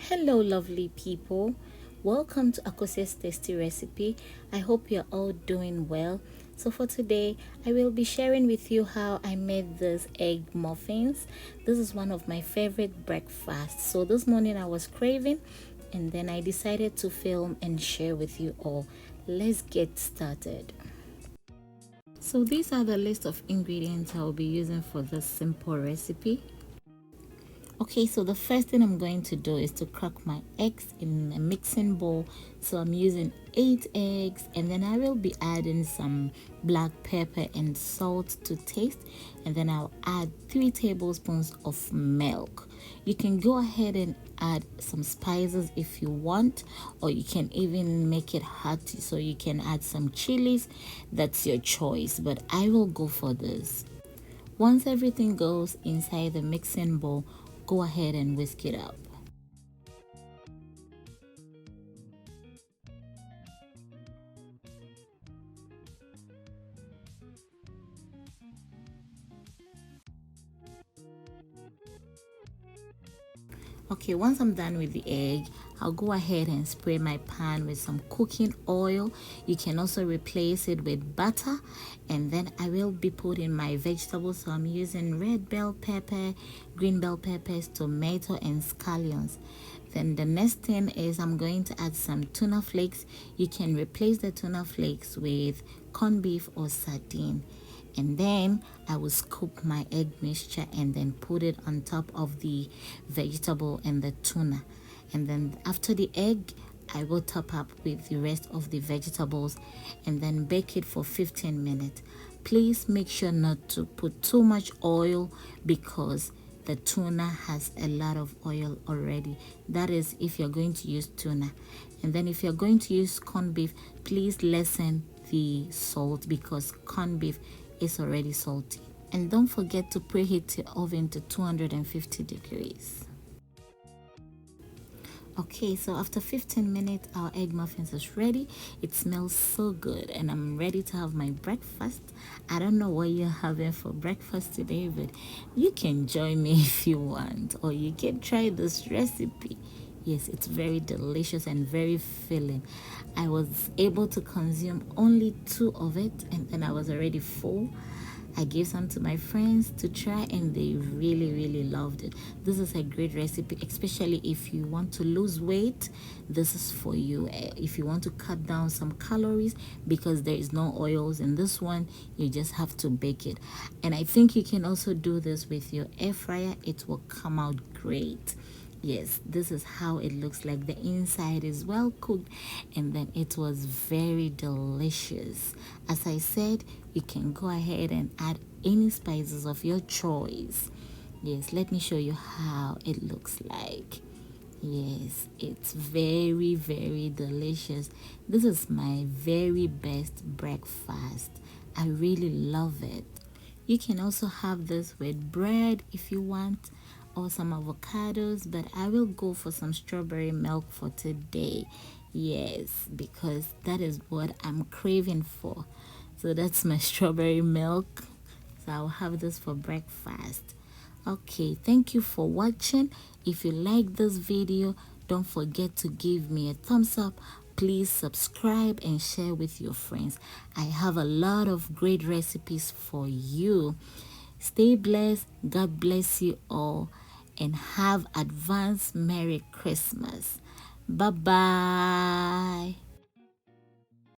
Hello lovely people, welcome to Akosia's tasty recipe. I hope you're all doing well. So for today I will be sharing with you how I made this egg muffins. This is one of my favorite breakfasts. So this morning I was craving and then I decided to film and share with you all. Let's get started. So these are the list of ingredients I will be using for this simple recipe. Okay, so the first thing I'm going to do is to crack my eggs in a mixing bowl. So I'm using 8 eggs, and then I will be adding some black pepper and salt to taste, and then I'll add 3 tablespoons of milk. You can go ahead and add some spices if you want, or you can even make it hot, so you can add some chilies. That's your choice, but I will go for this. Once everything goes inside the mixing bowl, go ahead and whisk it up. Okay, once I'm done with the egg, I'll go ahead and spray my pan with some cooking oil. You can also replace it with butter, and then I will be putting my vegetables. So I'm using red bell pepper, green bell peppers, tomato, and scallions. Then the next thing is I'm going to add some tuna flakes. You can replace the tuna flakes with corned beef or sardine. And then I will scoop my egg mixture and then put it on top of the vegetable and the tuna. And then after the egg, I will top up with the rest of the vegetables and then bake it for 15 minutes. Please make sure not to put too much oil because the tuna has a lot of oil already. That is if you're going to use tuna. And then if you're going to use corned beef, please lessen the salt because corned beef is already salty. And don't forget to preheat your oven to 250 degrees. Okay, so after 15 minutes, our egg muffins is ready. It smells so good and I'm ready to have my breakfast. I don't know what you're having for breakfast today, but you can join me if you want, or you can try this recipe. Yes, it's very delicious and very filling. I was able to consume only 2 of it and then I was already full. I gave some to my friends to try and they really loved it. This is a great recipe, especially if you want to lose weight. This is for you. If you want to cut down some calories, because there is no oils in this one, you just have to bake it. And I think you can also do this with your air fryer. It will come out great. Yes, this is how it looks like. The inside is well cooked and then it was very delicious. As I said, you can go ahead and add any spices of your choice. Yes, let me show you how it looks like. Yes, it's very delicious. This is my very best breakfast. I really love it. You can also have this with bread if you want, or some avocados, but I will go for some strawberry milk for today. Yes, because that is what I'm craving for. So that's my strawberry milk. So I'll have this for breakfast. Okay, thank you for watching. If you like this video, don't forget to give me a thumbs up. Please subscribe and share with your friends. I have a lot of great recipes for you. Stay blessed. God bless you all and have advance Merry Christmas. Bye bye.